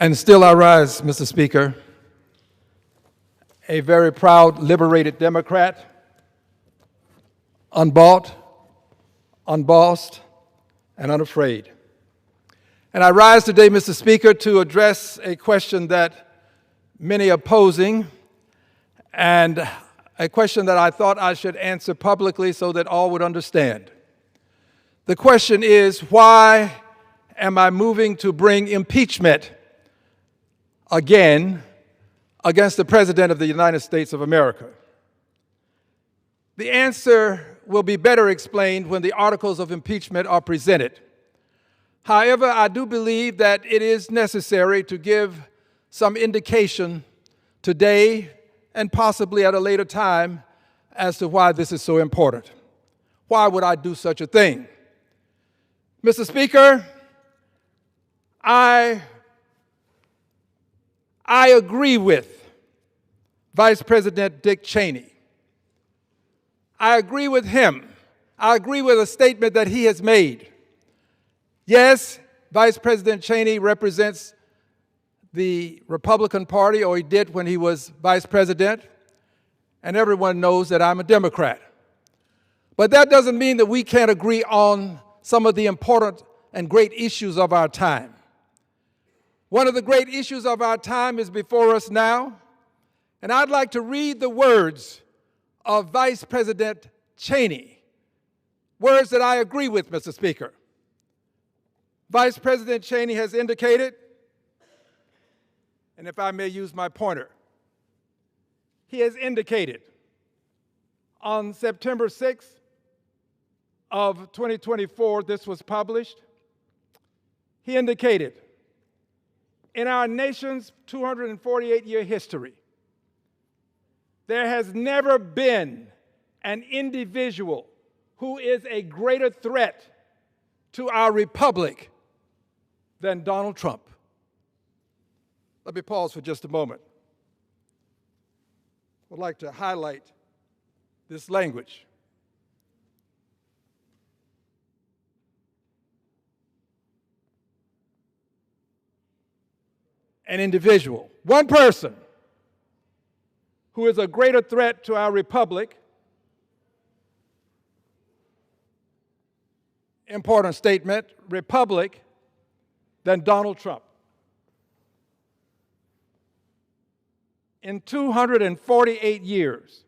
And still I rise, Mr. Speaker, a very proud, liberated Democrat, unbought, unbossed, and unafraid. And I rise today, Mr. Speaker, to address a question that many are posing, and a question that I thought I should answer publicly so that all would understand. The question is, why am I moving to bring impeachment again against the President of the United States of America? The answer will be better explained when the articles of impeachment are presented. However, I do believe that it is necessary to give some indication today and possibly at a later time as to why this is so important. Why would I do such a thing? Mr. Speaker, I agree with Vice President Dick Cheney. I agree with him. I agree with a statement that he has made. Yes, Vice President Cheney represents the Republican Party, or he did when he was vice president, and everyone knows that I'm a Democrat. But that doesn't mean that we can't agree on some of the important and great issues of our time. One of the great issues of our time is before us now, and I'd like to read the words of Vice President Cheney, words that I agree with, Mr. Speaker. Vice President Cheney has indicated, and if I may use my pointer, he has indicated on September 6th of 2024, this was published, he indicated, in our nation's 248-year history, there has never been an individual who is a greater threat to our republic than Donald Trump. Let me pause for just a moment. I would like to highlight this language. An individual, one person who is a greater threat to our republic, important statement, republic, than Donald Trump. In 248 years,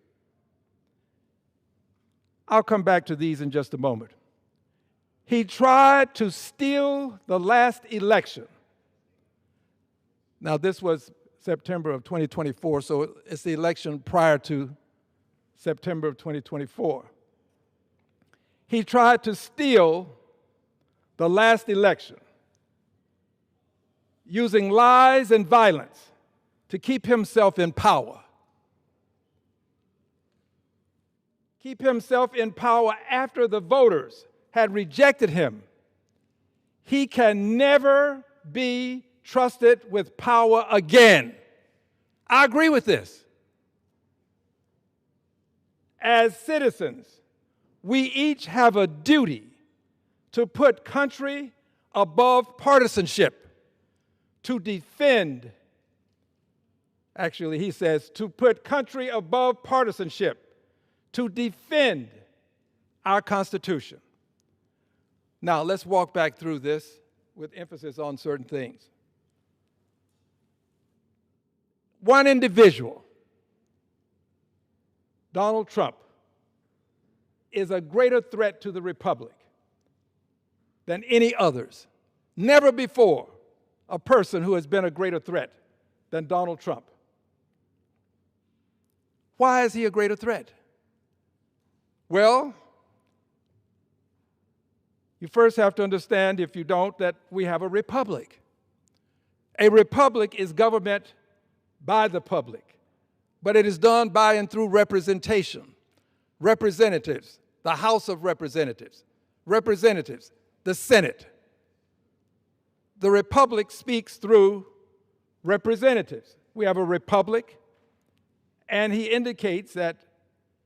I'll come back to these in just a moment, he tried to steal the last election. Now, this was September of 2024, so it's the election prior to September of 2024. He tried to steal the last election using lies and violence to keep himself in power. Keep himself in power after the voters had rejected him. He can never be trusted with power again. I agree with this. As citizens, we each have a duty to put country above partisanship, to defend, actually he says, to put country above partisanship, to defend our Constitution. Now, let's walk back through this with emphasis on certain things. One individual, Donald Trump, is a greater threat to the republic than any others. Never before a person who has been a greater threat than Donald Trump. Why is he a greater threat? Well, you first have to understand, if you don't, that we have a republic. A republic is government by the public, but it is done by and through representation. Representatives, the House of Representatives, the Senate. The republic speaks through representatives. We have a republic, and he indicates that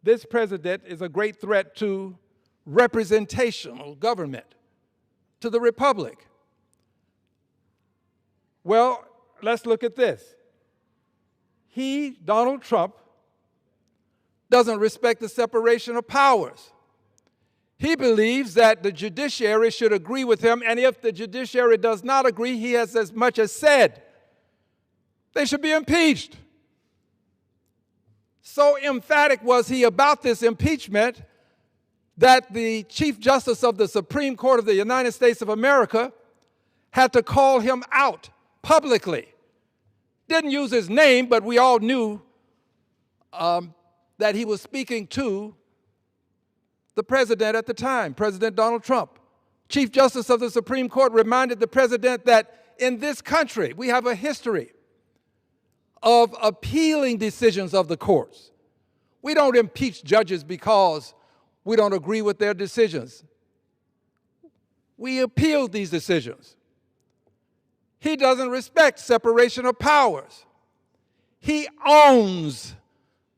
this president is a great threat to representational government, to the republic. Well, let's look at this. He, Donald Trump, doesn't respect the separation of powers. He believes that the judiciary should agree with him, and if the judiciary does not agree, he has as much as said they should be impeached. So emphatic was he about this impeachment that the Chief Justice of the Supreme Court of the United States of America had to call him out publicly. Didn't use his name, but we all knew that he was speaking to the president at the time, President Donald Trump. Chief Justice of the Supreme Court reminded the president that in this country we have a history of appealing decisions of the courts. We don't impeach judges because we don't agree with their decisions. We appeal these decisions. He doesn't respect separation of powers. He owns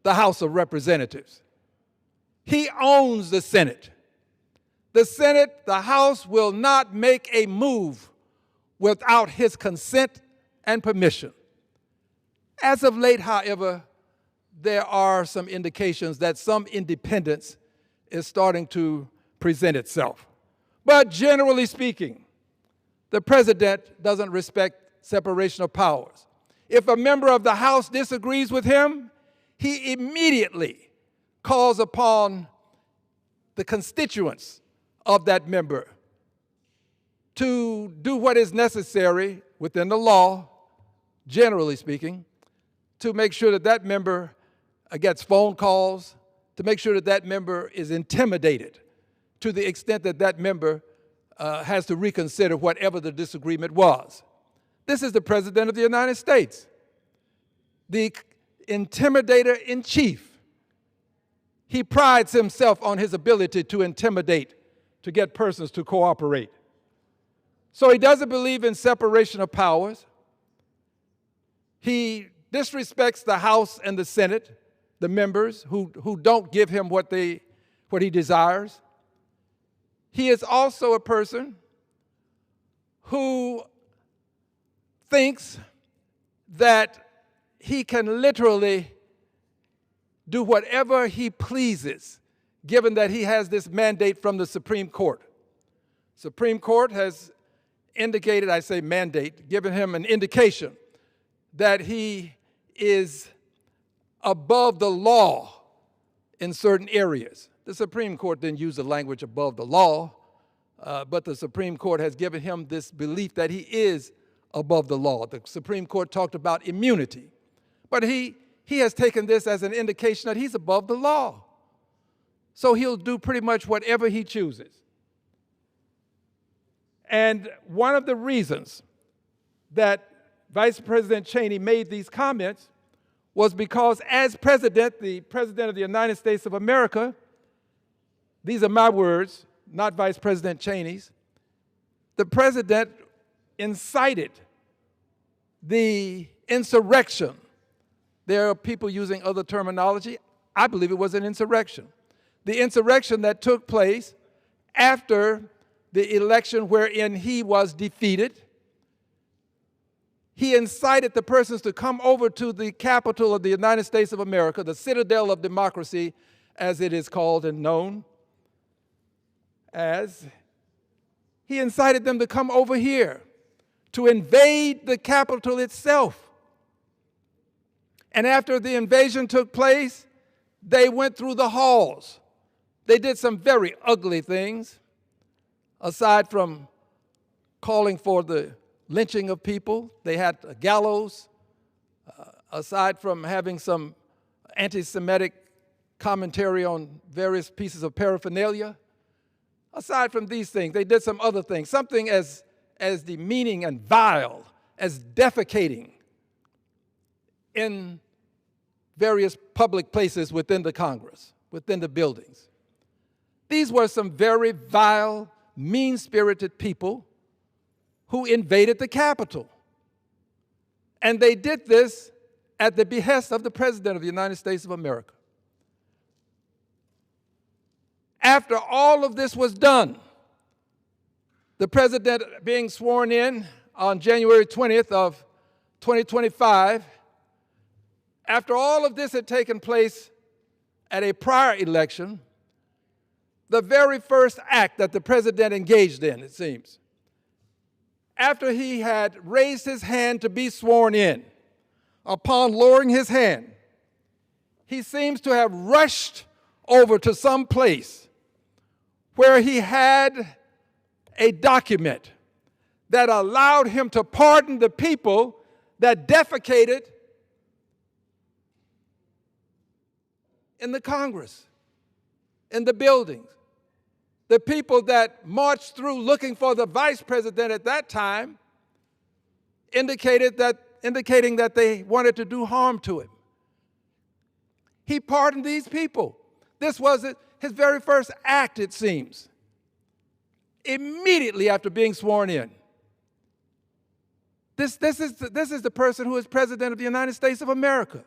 the House of Representatives. He owns the Senate. The Senate, the House, will not make a move without his consent and permission. As of late, however, there are some indications that some independence is starting to present itself. But generally speaking, the president doesn't respect separation of powers. If a member of the House disagrees with him, he immediately calls upon the constituents of that member to do what is necessary within the law, generally speaking, to make sure that that member gets phone calls, to make sure that that member is intimidated to the extent that that member has to reconsider whatever the disagreement was. This is the President of the United States, the intimidator-in-chief. He prides himself on his ability to intimidate, to get persons to cooperate. So he doesn't believe in separation of powers. He disrespects the House and the Senate, the members who don't give him what he desires. He is also a person who thinks that he can literally do whatever he pleases, given that he has this mandate from the Supreme Court. Supreme Court has indicated, I say mandate, given him an indication that he is above the law in certain areas. The Supreme Court didn't use the language above the law, but the Supreme Court has given him this belief that he is above the law. The Supreme Court talked about immunity, but he has taken this as an indication that he's above the law. So he'll do pretty much whatever he chooses. And one of the reasons that Vice President Cheney made these comments was because as president, the President of the United States of America, these are my words, not Vice President Cheney's, the president incited the insurrection. There are people using other terminology. I believe it was an insurrection. The insurrection that took place after the election wherein he was defeated. He incited the persons to come over to the capital of the United States of America, the citadel of democracy, as it is called and known as. He incited them to come over here to invade the capital itself. And after the invasion took place, they went through the halls. They did some very ugly things, aside from calling for the lynching of people. They had a gallows, aside from having some anti-Semitic commentary on various pieces of paraphernalia. Aside from these things, they did some other things, something as demeaning and vile as defecating in various public places within the Congress, within the buildings. These were some very vile, mean-spirited people who invaded the Capitol. And they did this at the behest of the President of the United States of America. After all of this was done, the President being sworn in on January 20th of 2025, after all of this had taken place at a prior election, the very first act that the president engaged in, it seems, after he had raised his hand to be sworn in, upon lowering his hand, he seems to have rushed over to some place where he had a document that allowed him to pardon the people that defecated in the Congress, in the buildings. The people that marched through looking for the vice president at that time indicating that they wanted to do harm to him. He pardoned these people. This was his very first act, it seems, immediately after being sworn in. This is the person who is president of the United States of America.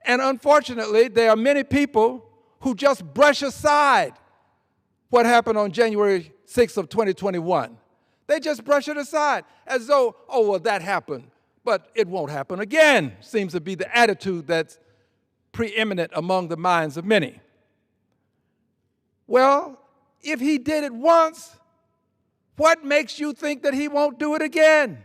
And unfortunately, there are many people who just brush aside what happened on January 6th of 2021. They just brush it aside as though, oh, well, that happened, but it won't happen again, seems to be the attitude that's preeminent among the minds of many. Well, if he did it once, what makes you think that he won't do it again?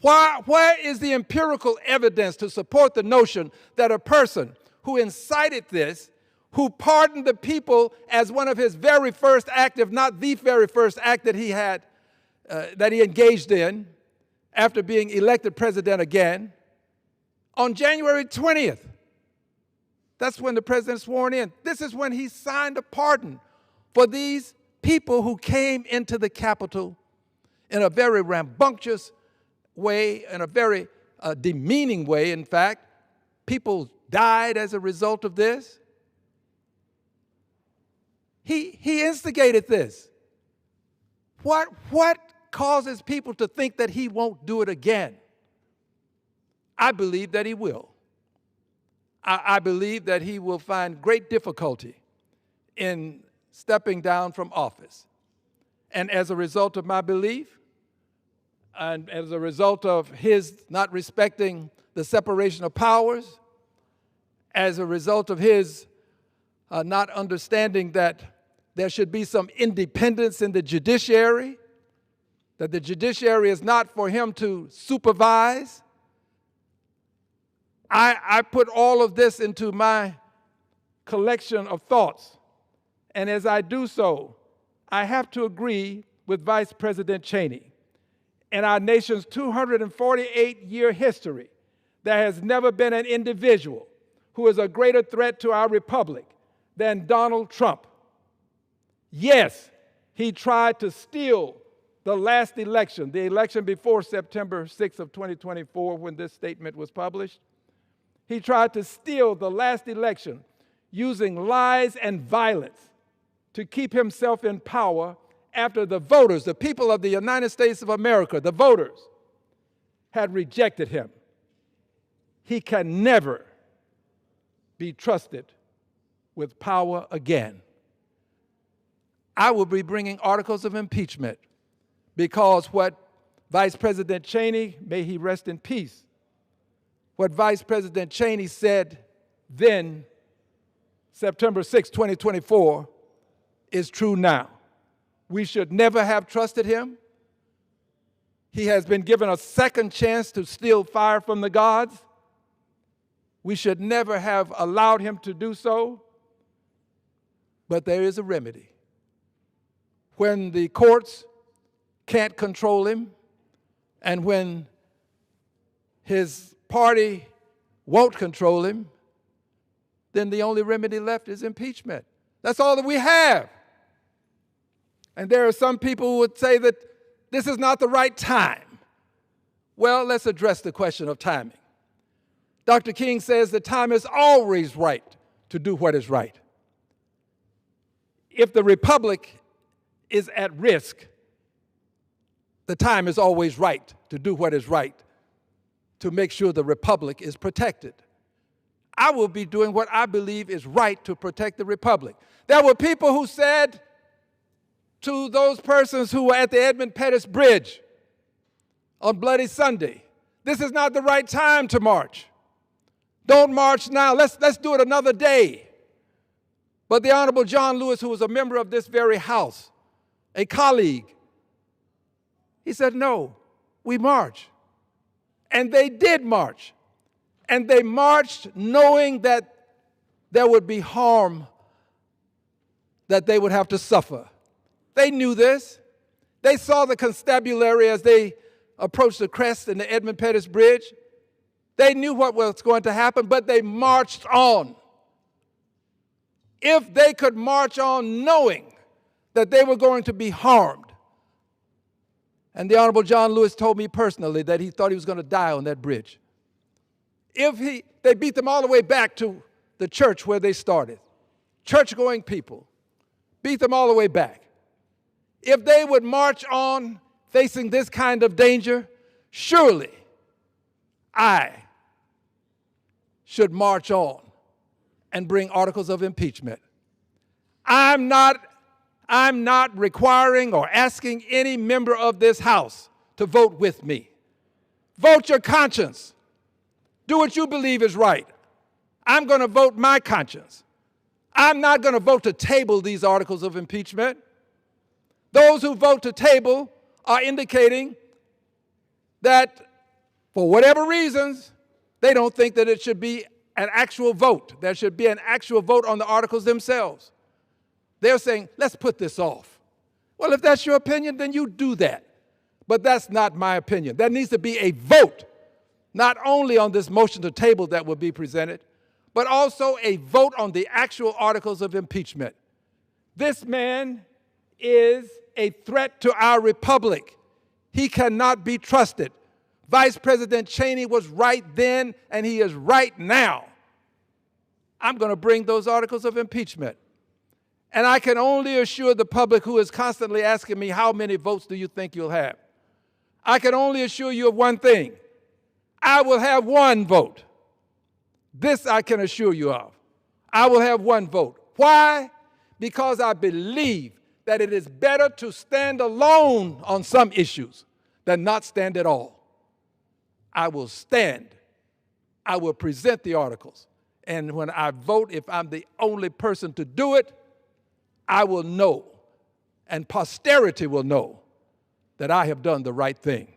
Where is the empirical evidence to support the notion that a person who incited this, who pardoned the people as one of his very first act, if not the very first act that he had, that he engaged in after being elected president again, on January 20th, that's when the president sworn in. This is when he signed a pardon for these people who came into the Capitol in a very rambunctious way, in a very demeaning way, in fact. People died as a result of this. He instigated this. What causes people to think that he won't do it again? I believe that he will. I believe that he will find great difficulty in stepping down from office. And as a result of my belief, and as a result of his not respecting the separation of powers, as a result of his not understanding that there should be some independence in the judiciary, that the judiciary is not for him to supervise, I put all of this into my collection of thoughts. And as I do so, I have to agree with Vice President Cheney. In our nation's 248-year history, there has never been an individual who is a greater threat to our republic than Donald Trump. Yes, he tried to steal the last election, the election before September 6th of 2024 when this statement was published. He tried to steal the last election using lies and violence to keep himself in power after the voters, the people of the United States of America, the voters, had rejected him. He can never be trusted with power again. I will be bringing articles of impeachment because what Vice President Cheney, may he rest in peace, what Vice President Cheney said then, September 6, 2024, is true now. We should never have trusted him. He has been given a second chance to steal fire from the gods. We should never have allowed him to do so. But there is a remedy. When the courts can't control him, and when his party won't control him, then the only remedy left is impeachment. That's all that we have. And there are some people who would say that this is not the right time. Well, let's address the question of timing. Dr. King says the time is always right to do what is right. If the republic is at risk, the time is always right to do what is right, to make sure the republic is protected. I will be doing what I believe is right to protect the republic. There were people who said to those persons who were at the Edmund Pettus Bridge on Bloody Sunday. This is not the right time to march. Don't march now. Let's do it another day. But the Honorable John Lewis, who was a member of this very House, a colleague, he said, no, we march. And they did march. And they marched knowing that there would be harm that they would have to suffer. They knew this. They saw the constabulary as they approached the crest in the Edmund Pettus Bridge. They knew what was going to happen, but they marched on. If they could march on knowing that they were going to be harmed, and the Honorable John Lewis told me personally that he thought he was going to die on that bridge. They beat them all the way back to the church where they started. Church-going people. Beat them all the way back. If they would march on facing this kind of danger, surely I should march on and bring articles of impeachment. I'm not requiring or asking any member of this House to vote with me. Vote your conscience. Do what you believe is right. I'm going to vote my conscience. I'm not going to vote to table these articles of impeachment. Those who vote to table are indicating that for whatever reasons, they don't think that it should be an actual vote. There should be an actual vote on the articles themselves. They're saying, let's put this off. Well, if that's your opinion, then you do that. But that's not my opinion. There needs to be a vote, not only on this motion to table that will be presented, but also a vote on the actual articles of impeachment. This man is a threat to our republic. He cannot be trusted. Vice President Cheney was right then, and he is right now. I'm going to bring those articles of impeachment. And I can only assure the public who is constantly asking me, how many votes do you think you'll have? I can only assure you of one thing. I will have one vote. This I can assure you of. I will have one vote. Why? Because I believe that it is better to stand alone on some issues than not stand at all. I will stand. I will present the articles. And when I vote, if I'm the only person to do it, I will know, and posterity will know, that I have done the right thing.